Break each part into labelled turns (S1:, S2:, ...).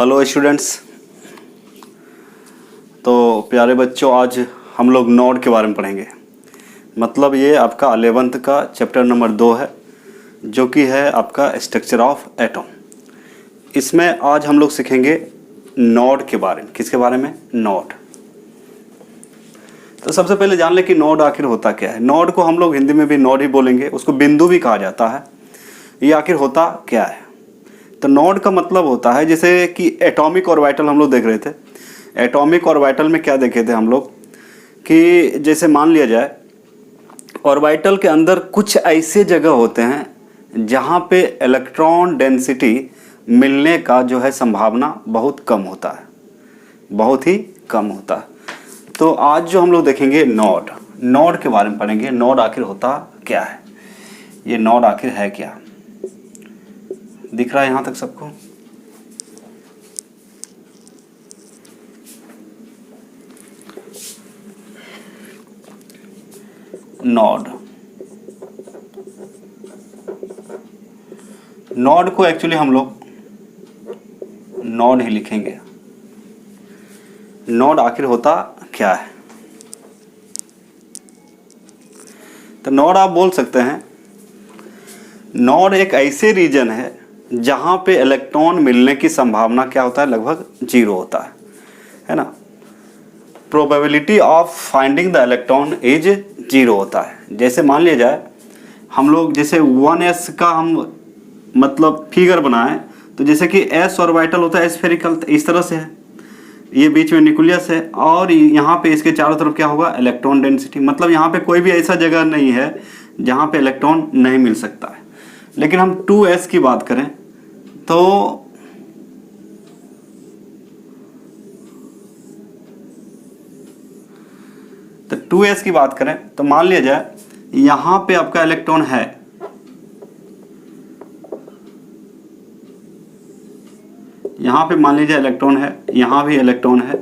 S1: Hello students. तो प्यारे बच्चों, आज हम लोग नोड के बारे में पढ़ेंगे। मतलब ये आपका 11th का चैप्टर नंबर 2 है, जो कि है आपका स्ट्रक्चर ऑफ एटम। इसमें आज हम लोग सीखेंगे नोड के बारे में। किसके बारे में? नोड। तो सबसे पहले जान लें कि नोड आखिर होता क्या है। नोड को हम लोग हिंदी में भी नोड ही बोलेंगे, उसको बिंदु भी कहा जाता है। ये आखिर होता क्या है? तो नोड का मतलब होता है, जैसे कि एटॉमिक ऑर्बिटल हम लोग देख रहे थे। एटॉमिक ऑर्बिटल में क्या देखे थे हम लोग कि जैसे मान लिया जाए ऑर्बिटल के अंदर कुछ ऐसे जगह होते हैं जहाँ पे इलेक्ट्रॉन डेंसिटी मिलने का जो है संभावना बहुत कम होता है, बहुत ही कम होता है। तो आज जो हम लोग देखेंगे नोड के बारे में पढ़ेंगे। नोड आखिर होता क्या है, ये नोड आखिर है क्या। दिख रहा है यहाँ तक सबको? नोड को एक्चुअली हम लोग नोड ही लिखेंगे। नोड आखिर होता क्या है? तो नोड आप बोल सकते हैं, नोड एक ऐसे रीजन है जहां पे इलेक्ट्रॉन मिलने की संभावना क्या होता है, लगभग 0 होता है ना। Probability of finding the electron is 0 होता है। जैसे मान लिया जाए हम लोग जैसे 1s का हम मतलब फिगर बनाएं, तो जैसे कि s ऑर्बिटल होता है स्फेरिकल, इस तरह से है, ये बीच में न्यूक्लियस है और यहाँ पे इसके चारों तरफ क्या होगा, इलेक्ट्रॉन डेंसिटी। मतलब यहाँ पे कोई भी ऐसा जगह नहीं है जहाँ पे इलेक्ट्रॉन नहीं मिल सकता है। लेकिन हम 2s की बात करें तो तो 2s की बात करें तो मान लिया जाए यहाँ पे आपका इलेक्ट्रॉन है, यहाँ पे मान लीजिए इलेक्ट्रॉन है, यहाँ भी इलेक्ट्रॉन है,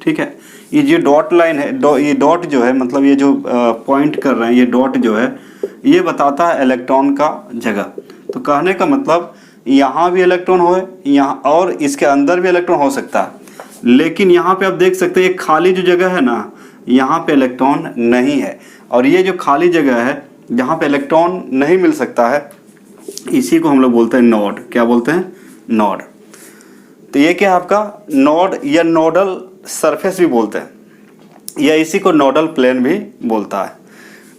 S1: ठीक है। ये जो डॉट लाइन है, ये डॉट जो है, मतलब ये जो पॉइंट कर रहे हैं, ये डॉट जो है ये बताता है इलेक्ट्रॉन का जगह। तो कहने का मतलब यहाँ भी इलेक्ट्रॉन हो, यहाँ और इसके अंदर भी इलेक्ट्रॉन हो सकता है। लेकिन यहाँ पे आप देख सकते हैं, ये खाली जो जगह है ना, यहाँ पे इलेक्ट्रॉन नहीं है। और ये जो खाली जगह है जहाँ पे इलेक्ट्रॉन नहीं मिल सकता है, इसी को हम लोग बोलते हैं नोड। क्या बोलते हैं? नोड। तो ये क्या है आपका नोड, या नोडल सरफेस भी बोलते हैं, या इसी को नोडल प्लेन भी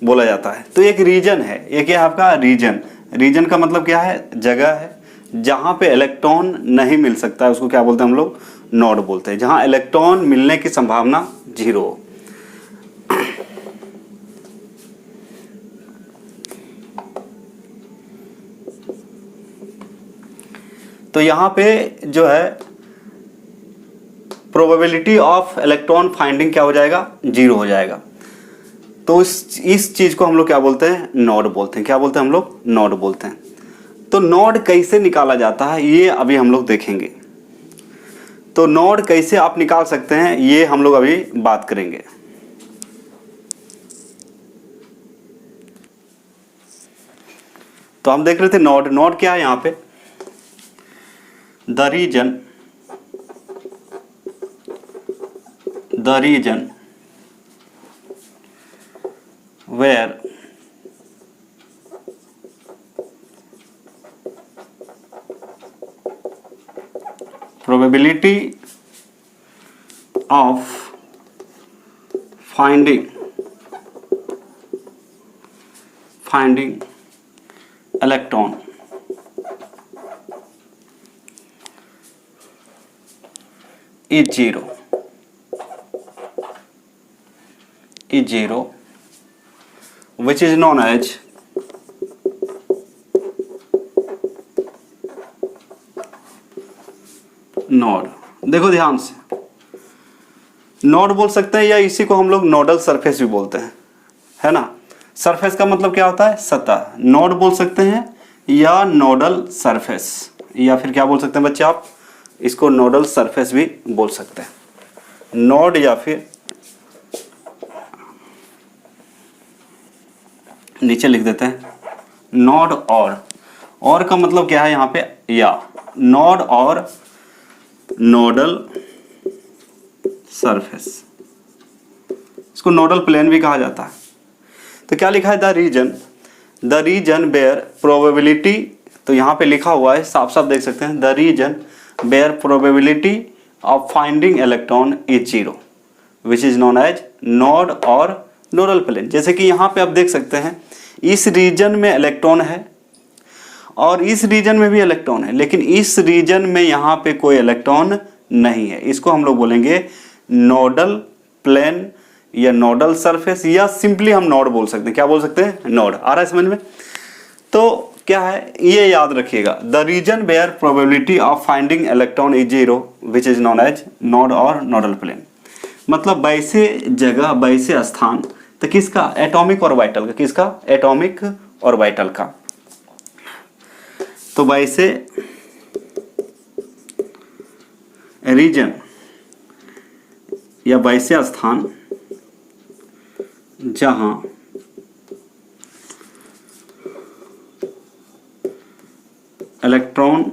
S1: बोला जाता है। तो एक रीजन है, ये क्या है आपका रीजन। रीजन का मतलब क्या है? जगह है जहाँ पे इलेक्ट्रॉन नहीं मिल सकता है, उसको क्या बोलते हैं हम लोग? नोड बोलते हैं। जहाँ इलेक्ट्रॉन मिलने की संभावना 0 हो। तो यहाँ पे जो है प्रोबेबिलिटी ऑफ इलेक्ट्रॉन फाइंडिंग क्या हो जाएगा? 0 हो जाएगा। तो इस चीज को हम लोग क्या बोलते हैं? नोड बोलते हैं। क्या बोलते हैं हम लोग? नोड बोलते हैं। तो नोड कैसे निकाला जाता है ये अभी हम लोग देखेंगे। तो नोड कैसे आप निकाल सकते हैं ये हम लोग अभी बात करेंगे। तो हम देख रहे थे नोड क्या है यहाँ पे? The region where probability of finding electron is 0, which is known as node. देखो ध्यान से, नोड बोल सकते हैं, या इसी को हम लोग नोडल सरफेस भी बोलते हैं, है ना। सरफेस का मतलब क्या होता है? सतह। नोड बोल सकते हैं या नोडल सरफेस, या फिर क्या बोल सकते हैं बच्चे आप? इसको नोडल सरफेस भी बोल सकते हैं। नोड या फिर नीचे लिख देते हैं नोड। और का मतलब क्या है यहाँ पे? या नोड और नोडल सरफेस, इसको नोडल प्लेन भी कहा जाता है। तो क्या लिखा है, द रीजन वेयर प्रोबेबिलिटी, तो यहाँ पे लिखा हुआ है साफ साफ देख सकते हैं, the region where probability of finding electron is zero which is known as node और नोडल प्लेन। जैसे कि यहाँ पे आप देख सकते हैं इस रीजन में इलेक्ट्रॉन है और इस रीजन में भी इलेक्ट्रॉन है, लेकिन इस रीजन में यहाँ पे कोई इलेक्ट्रॉन नहीं है। इसको हम लोग बोलेंगे नोडल प्लेन या नोडल सरफेस, या सिंपली हम नोड बोल सकते हैं। क्या बोल सकते हैं, नोड। आ रहा है समझ में? तो क्या है, ये याद रखिएगा, the region where probability of finding electron is zero which is known as node और नोडल प्लेन। मतलब वैसे जगह, वैसे स्थान, तो किसका, एटॉमिक और वाइटल का, किसका, एटॉमिक और वाइटल का। तो वैसे रीजन या वैसे स्थान जहां इलेक्ट्रॉन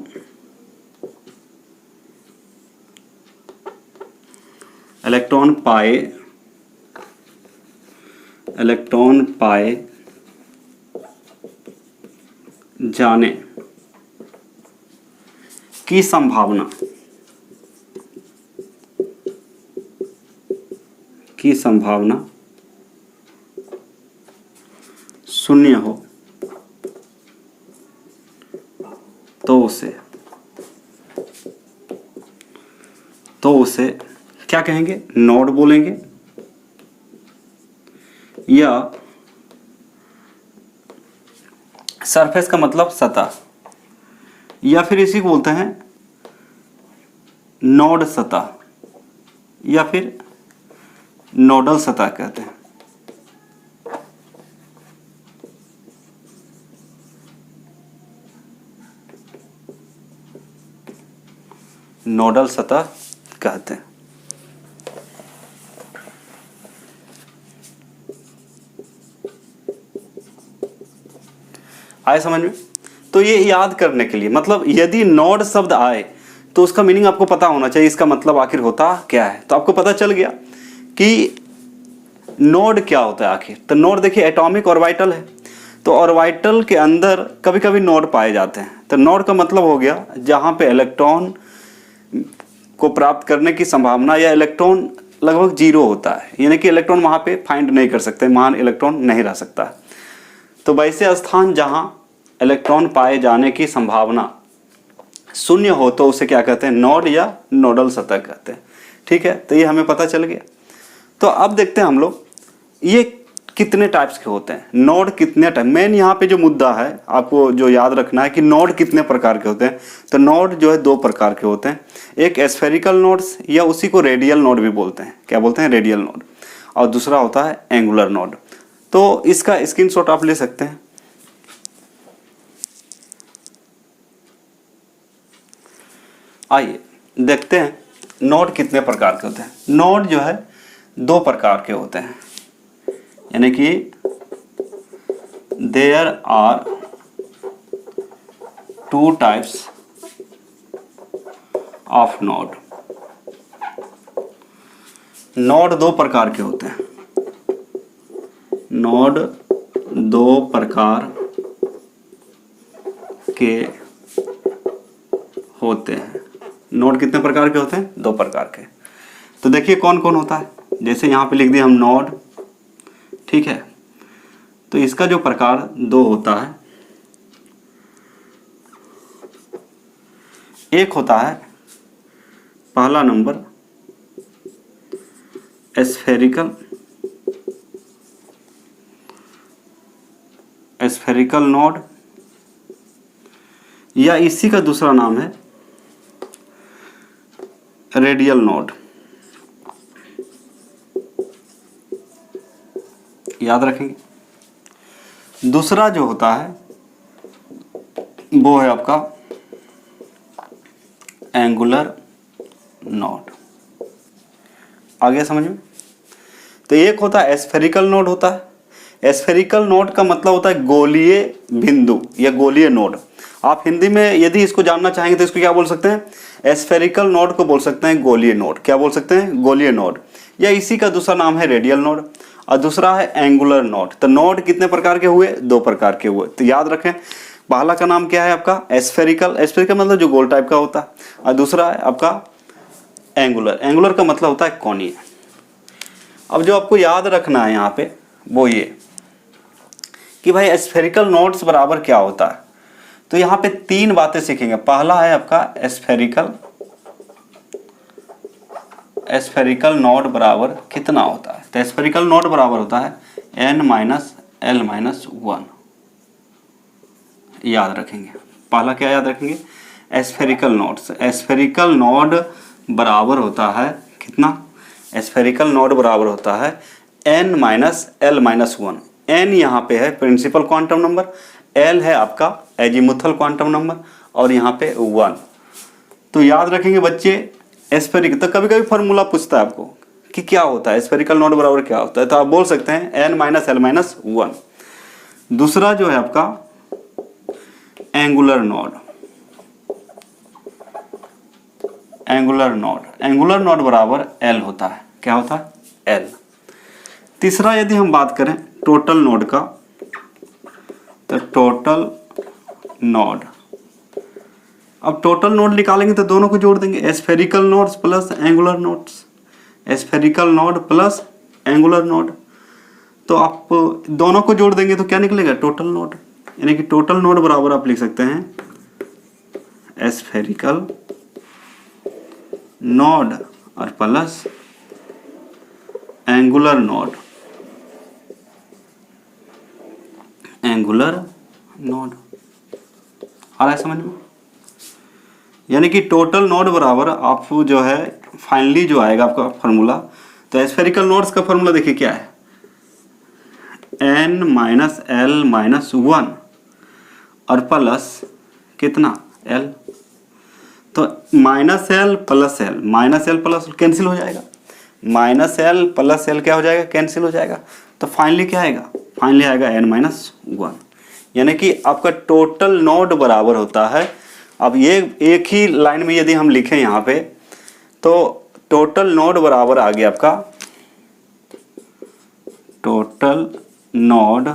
S1: पाए जाने की संभावना शून्य हो तो उसे क्या कहेंगे, नोड बोलेंगे, या सरफेस का मतलब सतह, या फिर इसी को बोलते हैं नोड सतह, या फिर नोडल सतह कहते हैं। नोडल सतह कहते हैं। आए समझ में? तो ये याद करने के लिए, मतलब यदि नोड शब्द आए तो उसका मीनिंग आपको पता होना चाहिए, इसका मतलब आखिर होता क्या है। तो आपको पता चल गया कि नोड क्या होता है आखिर। तो नोड देखिए एटॉमिक और वाइटल है, तो ऑर्बिटल के अंदर कभी कभी नोड पाए जाते हैं। तो नोड का मतलब हो गया जहां पे इलेक्ट्रॉन को प्राप्त करने की संभावना या इलेक्ट्रॉन लगभग जीरो होता है, यानी कि इलेक्ट्रॉन वहां पे फाइंड नहीं कर सकते, वहां इलेक्ट्रॉन नहीं रह सकता। तो वैसे स्थान जहां इलेक्ट्रॉन पाए जाने की संभावना शून्य हो तो उसे क्या कहते हैं, नोड या नोडल सतह कहते हैं। ठीक है, तो ये हमें पता चल गया। तो अब देखते हैं हम लोग ये कितने टाइप्स के होते हैं, नोड कितने टाइप। मेन यहाँ पे जो मुद्दा है आपको जो याद रखना है कि नोड कितने प्रकार के होते हैं। तो नोड जो है दो प्रकार के होते हैं, एक स्फेरिकल नोड्स या उसी को रेडियल नोड भी बोलते हैं। क्या बोलते हैं, रेडियल नोड, और दूसरा होता है एंगुलर नोड। तो इसका स्क्रीनशॉट आप ले सकते हैं। आइए देखते हैं नोड कितने प्रकार के होते हैं। नोड जो है दो प्रकार के होते हैं, यानी कि there are two types of node. Node दो प्रकार के होते हैं, नोड दो प्रकार के होते हैं। नोड कितने प्रकार के होते हैं, दो प्रकार के। तो देखिए कौन कौन होता है, जैसे यहाँ पे लिख दिया हम नोड, ठीक है। तो इसका जो प्रकार दो होता है, एक होता है पहला नंबर स्फेरिकल नोड, या इसी का दूसरा नाम है रेडियल नोड। याद रखेंगे। दूसरा जो होता है वो है आपका एंगुलर नोड। आ गया समझ में? तो एक होता है स्फेरिकल नोड होता है। स्फेरिकल नोड का मतलब होता है गोलीय बिंदु या गोलीय नोड, आप हिंदी में यदि इसको जानना चाहेंगे तो इसको क्या बोल सकते हैं, स्फेरिकल नोड को बोल सकते हैं गोलीय नोड। क्या बोल सकते हैं, गोलीय नोड, या इसी का दूसरा नाम है रेडियल नोड और दूसरा है एंगुलर नोड। तो नोड कितने प्रकार के हुए, 2 प्रकार के हुए। तो याद रखें, पहला का नाम क्या है आपका स्फेरिकल, स्फेरिकल मतलब जो गोल टाइप का होता है, और दूसरा है आपका एंगुलर, एंगुलर का मतलब होता है कोणीय। अब जो आपको याद रखना है यहाँ पे वो ये कि भाई स्फेरिकल नोड्स बराबर क्या होता है। तो यहाँ पे 3 बातें सीखेंगे। पहला है आपका स्फेरिकल नोड बराबर कितना होता है। तो स्फेरिकल नोड बराबर होता है n-l-1। याद रखेंगे, पहला क्या याद रखेंगे, स्फेरिकल नोड्स। स्फेरिकल नोड बराबर होता है कितना, स्फेरिकल नोड बराबर होता है n-l-1। n यहाँ पे है प्रिंसिपल क्वांटम नंबर, l है आपका एजीमुथल क्वांटम नंबर और यहाँ पे 1। तो याद रखेंगे बच्चे स्फेरिकल, तो कभी कभी फॉर्मूला पूछता है आपको कि क्या होता है स्फेरिकल नोड बराबर क्या होता है, तो आप बोल सकते हैं n-l-1। दूसरा जो है आपका एंगुलर नोड, एंगुलर नोड बराबर l होता है। क्या होता है, l। तीसरा यदि हम बात करें टोटल नोड का, तो टोटल नोड, अब टोटल नोड निकालेंगे तो दोनों को जोड़ देंगे, spherical nodes plus angular nodes, spherical node plus angular node. तो आप दोनों को जोड़ देंगे तो क्या निकलेगा, टोटल नोड। यानी कि टोटल नोड बराबर आप लिख सकते हैं स्फेरिकल नोड और plus angular node, angular node. आ रहा है समझ में। यानी कि टोटल नोड बराबर आप जो है फाइनली जो आएगा आपका फॉर्मूला, तो स्फेरिकल नोड्स का फॉर्मूला देखिए क्या है, n-l-1 और प्लस कितना, l। तो -l plus l, -l plus cancel हो जाएगा, -l प्लस l क्या हो जाएगा, कैंसिल हो जाएगा। तो फाइनली क्या आएगा, फाइनली आएगा n-1। यानी कि आपका टोटल नोड बराबर होता है, अब ये एक ही लाइन में यदि हम लिखें यहाँ पे, तो टोटल नोड बराबर आ गया आपका, total node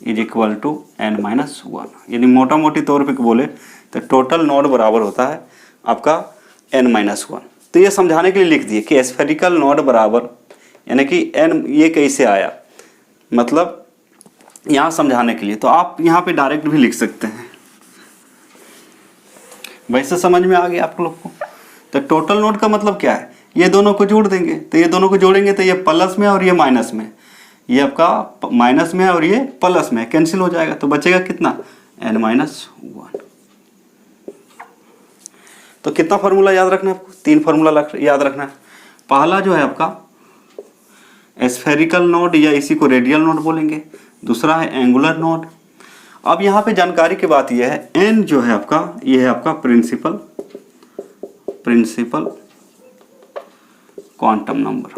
S1: is equal to n-1। यदि मोटा मोटी तौर पे बोले तो टोटल नोड बराबर होता है आपका n-1। तो ये समझाने के लिए लिख दिए कि स्फेरिकल नोड बराबर, यानी कि n ये कैसे आया, मतलब यहाँ समझाने के लिए। तो आप यहाँ पे डायरेक्ट भी लिख सकते हैं, वैसे समझ में आ गया आप लोग को। तो टोटल नोड का मतलब क्या है, ये दोनों को जोड़ देंगे, तो ये दोनों को जोड़ेंगे तो ये प्लस में और ये माइनस में, ये आपका माइनस में और ये प्लस में, कैंसिल हो जाएगा। तो बचेगा कितना, n-1। तो कितना फार्मूला याद रखना है आपको, 3 फार्मूला याद रखना है। पहला जो है आपका स्फेरिकल नोड या इसी को रेडियल नोड बोलेंगे, दूसरा है एंगुलर नोड। अब यहाँ पे जानकारी की बात यह है, n जो है आपका, ये है आपका प्रिंसिपल क्वांटम नंबर,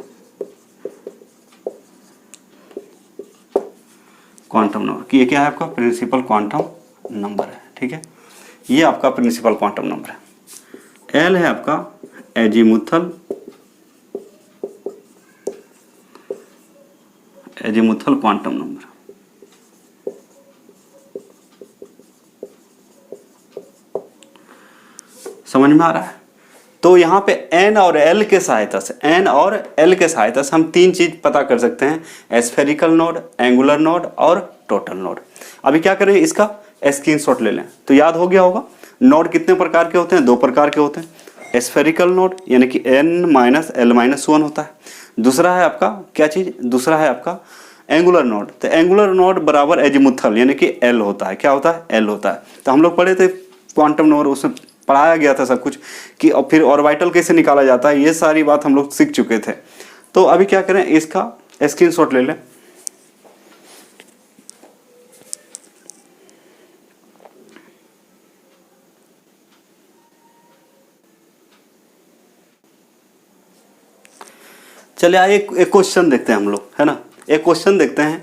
S1: कि ये क्या है आपका प्रिंसिपल क्वांटम नंबर है। ठीक है, ये आपका प्रिंसिपल क्वांटम नंबर है। l है आपका एजीमुथल क्वांटम नंबर। समझ में आ रहा है। तो यहाँ पे n और l के सहायता से, हम 3 चीज पता कर सकते हैं, स्फेरिकल नोड, एंगुलर नोड और टोटल नोड। अभी क्या करें, इसका स्क्रीनशॉट ले लें तो याद हो गया होगा। नोड कितने प्रकार के होते हैं, 2 प्रकार के होते हैं। स्फेरिकल नोड यानी कि n-l-1 होता है। दूसरा है आपका क्या चीज, दूसरा है आपका एंगुलर नोड। तो एंगुलर नोड बराबर एजीमुथल यानी कि l होता है। क्या होता है, l होता है। तो हम लोग पढ़े थे क्वांटम नंबर, उसमें पढ़ाया गया था सब कुछ कि और फिर ऑर्बिटल कैसे निकाला जाता है, ये सारी बात हम लोग सीख चुके थे। तो अभी क्या करें, इसका स्क्रीनशॉट ले लें। चलिए आइए एक क्वेश्चन देखते हैं हम लोग, है ना। एक क्वेश्चन देखते हैं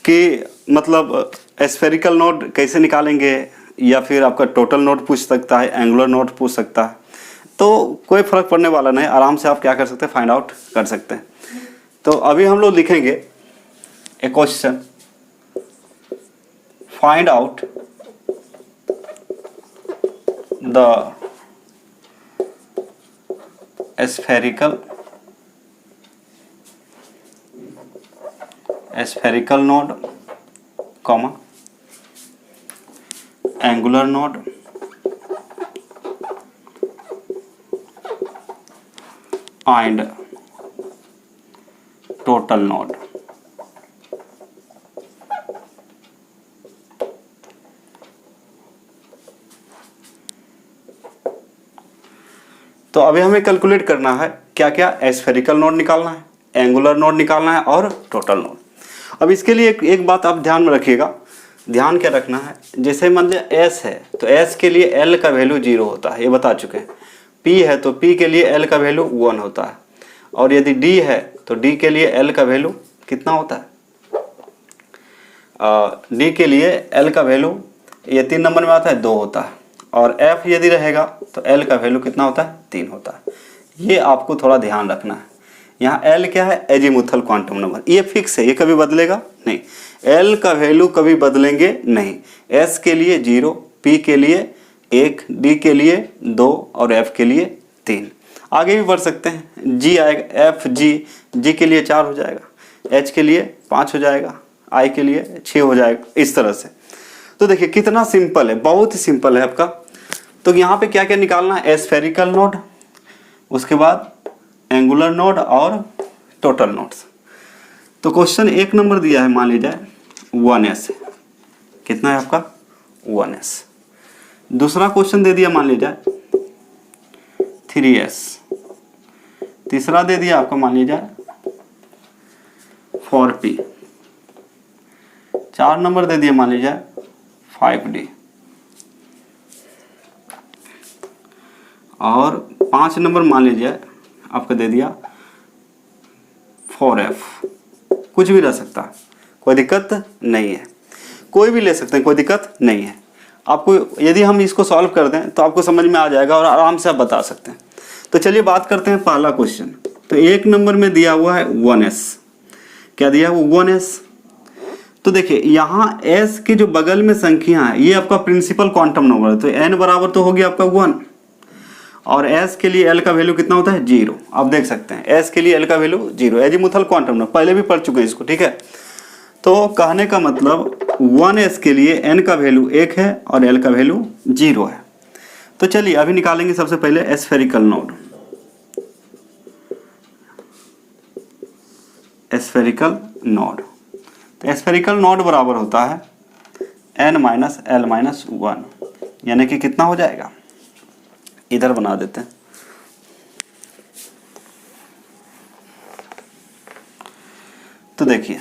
S1: कि मतलब स्फेरिकल नोड कैसे निकालेंगे, या फिर आपका टोटल नोड पूछ सकता है, एंगुलर नोड पूछ सकता है, तो कोई फ़र्क पड़ने वाला नहीं, आराम से आप क्या कर सकते हैं, फाइंड आउट कर सकते हैं। तो अभी हम लोग लिखेंगे a question, find out the spherical node, comma, angular node and total node। तो अभी हमें कैलकुलेट करना है क्या क्या, एस्फेरिकल नोड निकालना है, एंगुलर नोड निकालना है और टोटल नोड। अब इसके लिए एक बात आप ध्यान में रखिएगा, ध्यान क्या रखना है, जैसे मान लिया एस है तो एस के लिए एल का वैल्यू 0 होता है, ये बता चुके हैं। पी है तो पी के लिए एल का वैल्यू 1 होता है, और यदि डी है तो डी के लिए एल का वैल्यू कितना होता है, डी के लिए एल का वैल्यू ये 3 नंबर में आता है 2 होता है, और एफ यदि रहेगा तो एल का वैल्यू कितना होता है, 3 होता है। ये आपको थोड़ा ध्यान रखना है। यहाँ एल क्या है, एजीमुथल क्वांटम नंबर, ये फिक्स है, ये कभी बदलेगा नहीं, एल का वैल्यू कभी बदलेंगे नहीं। एस के लिए 0, पी के लिए 1, डी के लिए 2 और एफ के लिए 3। आगे भी बढ़ सकते हैं, जी आएगा, एफ जी के लिए 4 हो जाएगा, एच के लिए 5 हो जाएगा, आई के लिए 6 हो जाएगा, इस तरह से। तो देखिए कितना सिंपल है, बहुत ही सिंपल है आपका। तो यहाँ पे क्या क्या निकालना है, एस्फेरिकल नोड, उसके बाद एंगुलर नोड और टोटल नोड्स। तो क्वेश्चन 1 नंबर दिया है, मान लीजिए 1s, कितना है आपका 1s। दूसरा क्वेश्चन दे दिया मान लीजिए 3s, तीसरा दे दिया आपको मान लीजिए 4p, 4 नंबर दे दिया मान लीजिए 5d, और 5 नंबर मान लीजिए आपको दे दिया 4f। कुछ भी रह सकता है, कोई दिक्कत नहीं है, कोई भी ले सकते हैं, कोई दिक्कत नहीं है। आपको यदि हम इसको सॉल्व कर दें तो आपको समझ में आ जाएगा और आराम से आप बता सकते हैं। तो चलिए बात करते हैं पहला क्वेश्चन। तो 1 नंबर में दिया हुआ है 1s, क्या दिया है वो 1s। तो देखिए यहाँ s के जो बगल में संख्या है ये आपका प्रिंसिपल क्वांटम नंबर है, तो n बराबर तो हो गया आपका 1, और s के लिए l का वैल्यू कितना होता है 0। आप देख सकते हैं s के लिए l का वैल्यू 0, एजीमुथल क्वांटम नंबर, पहले भी पढ़ चुके हैं इसको, ठीक है। तो कहने का मतलब 1s के लिए n का वैल्यू 1 है और l का वैल्यू 0 है। तो चलिए अभी निकालेंगे सबसे पहले एस्फेरिकल नोड। एस्फेरिकल नोड, तो एस्फेरिकल नोड बराबर होता है n माइनस l माइनस 1, यानी कि कितना हो जाएगा, इधर बना देते हैं। तो देखिए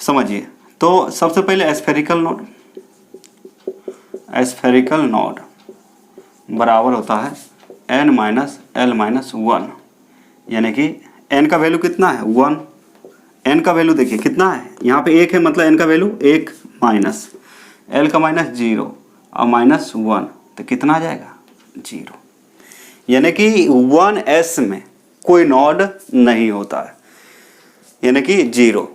S1: समझिए, तो सबसे पहले एस्फेरिकल नोड बराबर होता है n माइनस l माइनस 1, यानी कि n का वैल्यू कितना है 1, n का वैल्यू देखिए कितना है, यहाँ पे 1 है मतलब n का वैल्यू 1 माइनस l का माइनस 0 और माइनस 1, तो कितना आ जाएगा 0, यानी कि 1s में कोई नोड नहीं होता है, यानी कि 0।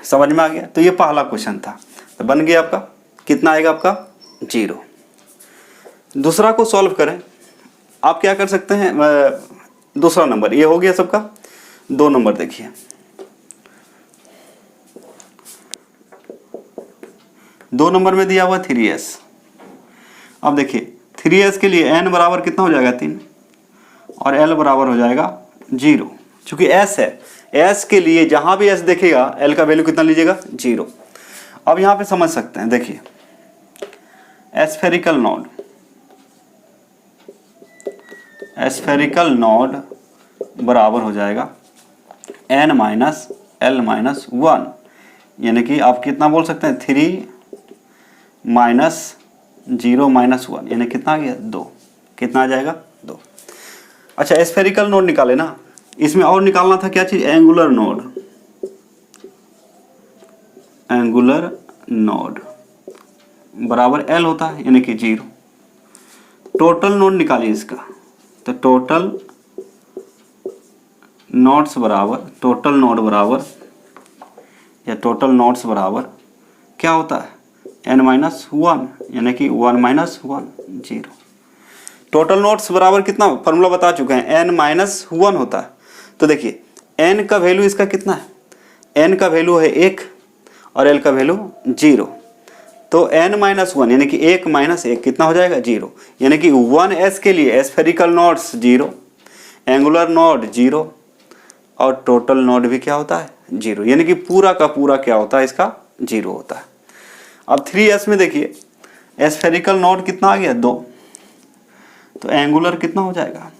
S1: समझ में आ गया। तो ये पहला क्वेश्चन था, तो बन गया आपका, कितना आएगा आपका 0। दूसरा को सॉल्व करें, आप क्या कर सकते हैं, दूसरा नंबर ये हो गया सबका। 2 नंबर देखिए, 2 नंबर में दिया हुआ 3s। अब देखिए 3s के लिए n बराबर कितना हो जाएगा 3, और l बराबर हो जाएगा 0, क्योंकि s है, s के लिए जहां भी s देखेगा l का वैल्यू कितना लीजिएगा 0। अब यहां पे समझ सकते हैं, देखिए एस्फेरिकल नोड बराबर हो जाएगा n माइनस l माइनस 1, यानी कि आप कितना बोल सकते हैं 3 माइनस 0 माइनस 1, यानी कितना आ गया 2, कितना आ जाएगा 2। अच्छा एस्फेरिकल नोड निकाले ना, इसमें और निकालना था क्या चीज, एंगुलर नोड। बराबर एल होता है, यानी कि 0। टोटल नोड निकालिए इसका, तो टोटल नोड्स बराबर, टोटल नोड बराबर या टोटल नोड्स बराबर क्या होता है, n-1, यानी कि 1 - 1 0। टोटल नोड्स बराबर कितना, फॉर्मूला बता चुके हैं, n-1 होता है। तो देखिए n का वैल्यू इसका कितना है, n का वैल्यू है 1 और l का वैल्यू 0। तो n-1 यानी कि 1 - 1 कितना हो जाएगा, 0। यानी कि 1s के लिए स्फेरिकल नोड्स 0, एंगुलर नोड 0 और टोटल नोड भी क्या होता है, 0। यानी कि पूरा का पूरा क्या होता है, इसका 0 होता है। अब 3s में देखिए स्फेरिकल नोड कितना आ गया, 2। तो एंगुलर कितना हो जाएगा,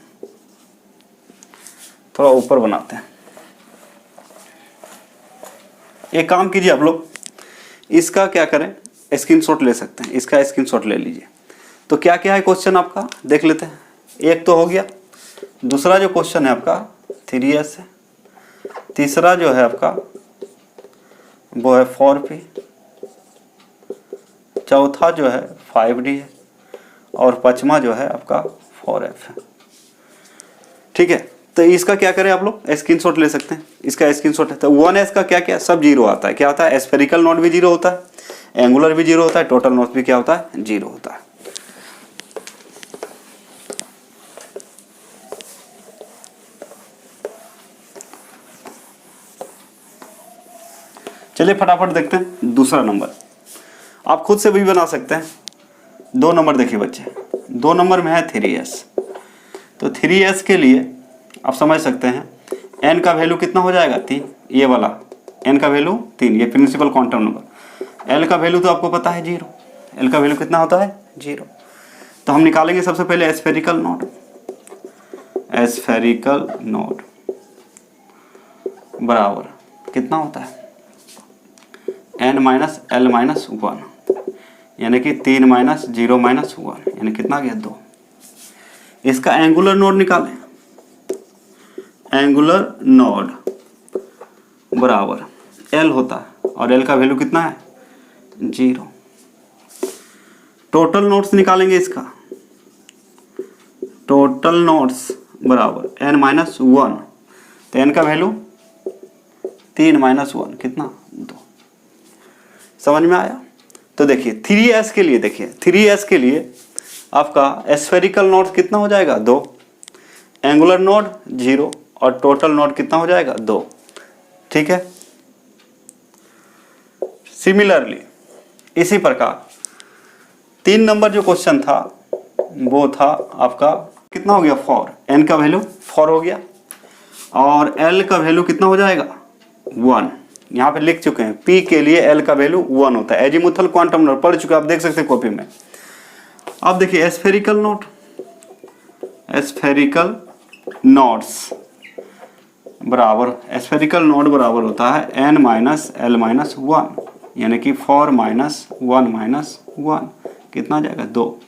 S1: थोड़ा ऊपर बनाते हैं। एक काम कीजिए आप लोग, इसका क्या करें, स्क्रीनशॉट ले सकते हैं, इसका स्क्रीनशॉट ले लीजिए। तो क्या क्या है क्वेश्चन आपका देख लेते हैं। एक तो हो गया, दूसरा जो क्वेश्चन है आपका 3s है, तीसरा जो है आपका वो है 4p, चौथा जो है 5d है और पांचवा जो है आपका 4f है। ठीक है, तो इसका क्या करें आप लोग, स्क्रीनशॉट ले सकते हैं, इसका स्क्रीनशॉट है। तो 1s का क्या क्या सब 0 आता है, क्या होता है, स्फेरिकल नोड भी 0 होता है, एंगुलर भी 0 होता है, टोटल नोड भी क्या होता है, 0 होता है। चलिए फटाफट देखते हैं दूसरा नंबर, आप खुद से भी बना सकते हैं। 2 नंबर देखिए बच्चे, 2 नंबर में है 3s। तो 3s के लिए आप समझ सकते हैं n का वैल्यू कितना हो जाएगा, 3, ये वाला n का वैल्यू 3, ये प्रिंसिपल क्वांटम नंबर। l का वैल्यू तो आपको पता है 0, l का वैल्यू कितना होता है, 0। तो हम निकालेंगे सबसे पहले स्फेरिकल नोड, स्फेरिकल नोड बराबर कितना होता है, n-l-1, यानी कि 3 - 0 - 1, यानी कितना आ गया, 2। इसका एंगुलर नोड निकालें, एंगुलर नोड बराबर l होता है और l का वैल्यू कितना है, 0। टोटल नोड्स निकालेंगे इसका, टोटल नोड्स बराबर n-1, तो n का वैल्यू 3 - 1 कितना, 2। समझ में आया। तो देखिए 3s के लिए, देखिए 3s के लिए आपका स्फेरिकल नोड कितना हो जाएगा, 2, एंगुलर नोड 0 और टोटल नोड कितना हो जाएगा, 2। ठीक है, सिमिलरली इसी प्रकार 3 नंबर जो क्वेश्चन था वो था आपका कितना हो गया, 4, n का वैल्यू 4 हो गया और l का वैल्यू कितना हो जाएगा, 1। यहाँ पे लिख चुके हैं p के लिए l का वैल्यू 1 होता है, एजीमुथल क्वांटम नंबर पढ़ चुके, आप देख सकते हैं कॉपी में। अब देखिए स्फेरिकल नोड, स्फेरिकल नोड्स बराबर, स्फेरिकल नोड बराबर होता है n-l-1, यानी कि 4 - 1 - 1 कितना आ जाएगा, 2।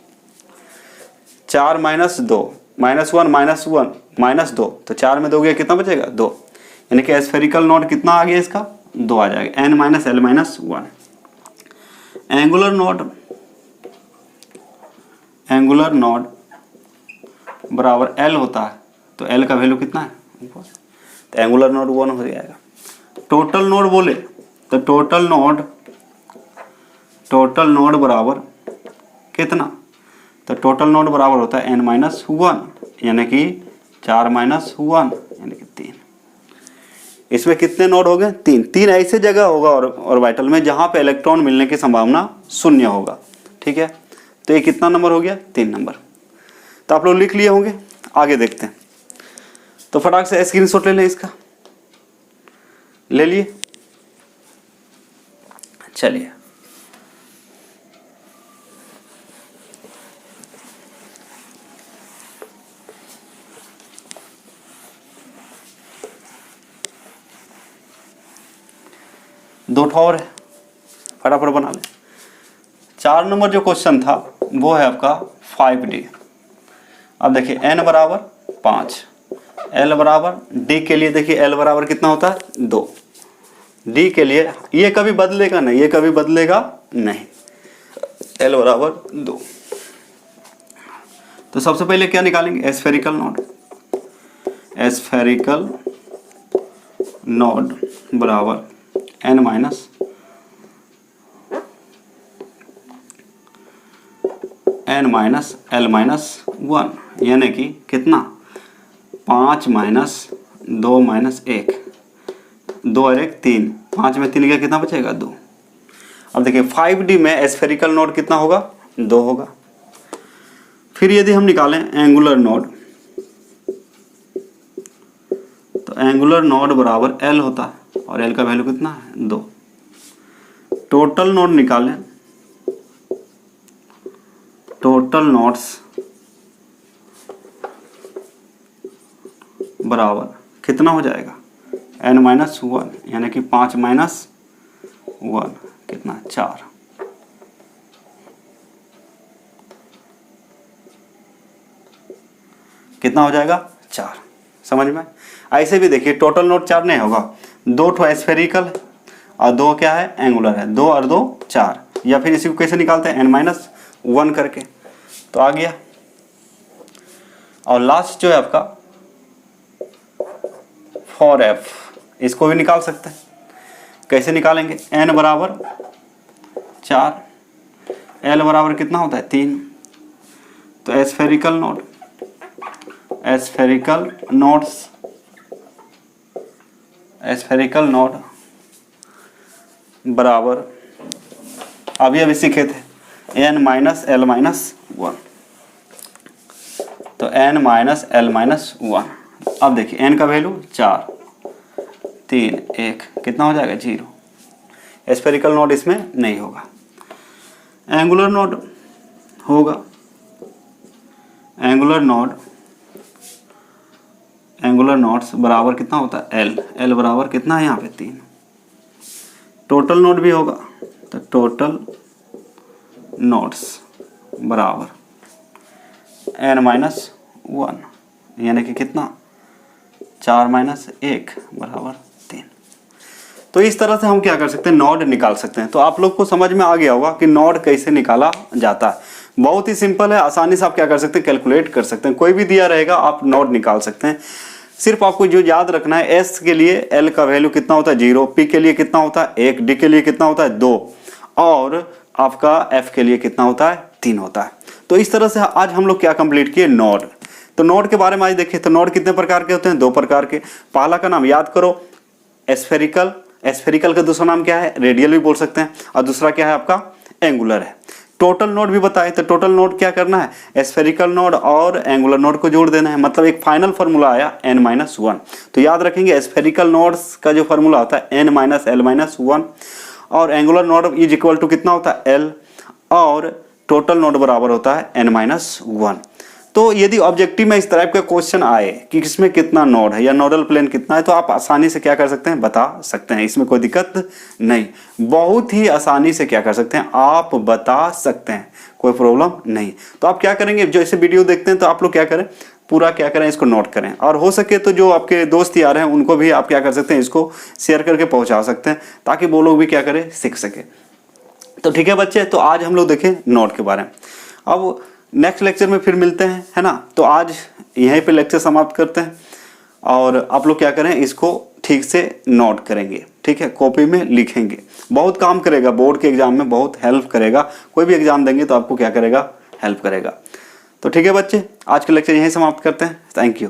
S1: 4 - 2 -1 -2, तो 4 में 2 गया, कितना बचेगा, 2। यानी कि स्फेरिकल नोड कितना आ गया, इसका 2 आ जाएगा, n-l-1। Angular node, angular node बराबर l होता है, तो l का वैल्यू कितना है, तो एंगुलर नोड 1 हो जाएगा। टोटल नोड बोले तो टोटल नोड बराबर कितना, तो टोटल नोड बराबर होता है n-1, यानी कि 4 - 1 यानी कि 3। इसमें कितने नोड हो गए, 3 ऐसे जगह होगा ऑर्बिटल में जहां पे इलेक्ट्रॉन मिलने की संभावना 0 होगा। ठीक है, तो ये कितना नंबर हो गया, 3 नंबर। तो आप लोग लिख लिए होंगे, आगे देखते हैं। तो फटाक से स्क्रीनशॉट ले लें, इसका ले लिए। चलिए दो और है, फटाफट बना लें। 4 नंबर जो क्वेश्चन था वो है आपका 5D। अब देखिए n बराबर 5, l बराबर d के लिए देखिए l बराबर कितना होता है, 2। d के लिए ये कभी बदलेगा नहीं, ये कभी बदलेगा नहीं। L बराबर 2। तो सबसे पहले क्या निकालेंगे, स्फेरिकल नोड। स्फेरिकल नोड बराबर n माइनस L माइनस 1, यानी कि कितना, 5 माइनस 2 माइनस 1, 2 और 1 3, 5 में 3 गया, कितना बचेगा 2। अब देखिए 5D में स्फेरिकल नोड कितना होगा, 2 होगा। फिर यदि हम निकालें एंगुलर नोड, तो एंगुलर नोड बराबर L होता है और L का वैल्यू कितना है, 2। टोटल नोड निकालें, टोटल नोड्स बराबर कितना हो जाएगा, n माइनस 1, यानी कि 5 माइनस 1 कितना, 4। कितना हो जाएगा, 4। समझ में। ऐसे भी देखिए टोटल नोड 4 नहीं होगा, 2 ठो स्फेरिकल है और 2 क्या है, एंगुलर है। 2 और 2 4, या फिर इसी को कैसे निकालते हैं, n माइनस 1 करके, तो आ गया। और लास्ट जो है आपका 4f, इसको भी निकाल सकते हैं। कैसे निकालेंगे, n बराबर 4, L बराबर कितना होता है, 3। तो spherical node, spherical nodes, spherical node बराबर अभी सीखे थे n माइनस L माइनस 1, तो n माइनस L माइनस 1। अब देखिए n का वैल्यू 4, 3, 1, कितना हो जाएगा, 0। स्फेरिकल नोड इसमें नहीं होगा। एंगुलर नोड होगा, एंगुलर नोड, एंगुलर नोड्स बराबर कितना होता है, L बराबर कितना है यहाँ पे, 3। टोटल नोड भी होगा, तो टोटल नोड्स बराबर n माइनस 1, यानी कि कितना, 4 माइनस 1 बराबर 3। तो इस तरह से हम क्या कर सकते हैं, नोड निकाल सकते हैं। तो आप लोग को समझ में आ गया होगा कि नोड कैसे निकाला जाता है। बहुत ही सिंपल है, आसानी से आप क्या कर सकते हैं, कैलकुलेट कर सकते हैं। कोई भी दिया रहेगा आप नोड निकाल सकते हैं। सिर्फ आपको जो याद रखना है, S के लिए L का वैल्यू कितना होता है, 0, P के लिए कितना होता है 1, D के लिए कितना होता है 2, और आपका F के लिए कितना होता है 3 होता है। तो इस तरह से आज हम लोग क्या कंप्लीट किए, नोड। तो नोड के बारे में आज देखिए। तो नोड कितने प्रकार के होते हैं, 2 प्रकार के। पहला का नाम याद करो, स्फेरिकल। स्फेरिकल का दूसरा नाम क्या है, रेडियल भी बोल सकते हैं, और दूसरा क्या है आपका, एंगुलर है। टोटल नोड भी बताए, तो टोटल नोड क्या करना है, स्फेरिकल नोड और एंगुलर नोड को जोड़ देना है, मतलब एक फाइनल फार्मूला आया n माइनस 1। तो याद रखेंगे स्फेरिकल नोड्स का जो फार्मूला होता है n माइनस L माइनस 1, और angular node is equal to कितना होता है, L, और टोटल नोड बराबर होता है n माइनस 1। तो यदि ऑब्जेक्टिव में इस टाइप का क्वेश्चन आए कि किसमें कितना नोड है या नोडल प्लेन कितना है, तो आप आसानी से क्या कर सकते हैं, बता सकते हैं। इसमें कोई दिक्कत नहीं, बहुत ही आसानी से क्या कर सकते हैं, आप बता सकते हैं, कोई प्रॉब्लम नहीं। तो आप क्या करेंगे, जो ऐसे वीडियो देखते हैं तो आप लोग क्या करें, पूरा क्या करें, इसको नोट करें, और हो सके तो जो आपके दोस्त यार हैं उनको भी आप क्या कर सकते हैं, इसको शेयर करके पहुंचा सकते हैं, ताकि वो लोग भी क्या करें, सीख सके। तो ठीक है बच्चे, तो आज हम लोग देखें नोड के बारे में। अब नेक्स्ट लेक्चर में फिर मिलते हैं, है ना। तो आज यहीं पे लेक्चर समाप्त करते हैं, और आप लोग क्या करें, इसको ठीक से नोट करेंगे, ठीक है, कॉपी में लिखेंगे। बहुत काम करेगा, बोर्ड के एग्जाम में बहुत हेल्प करेगा। कोई भी एग्जाम देंगे तो आपको क्या करेगा, हेल्प करेगा। तो ठीक है बच्चे, आज का लेक्चर यहीं समाप्त करते हैं। Thank you.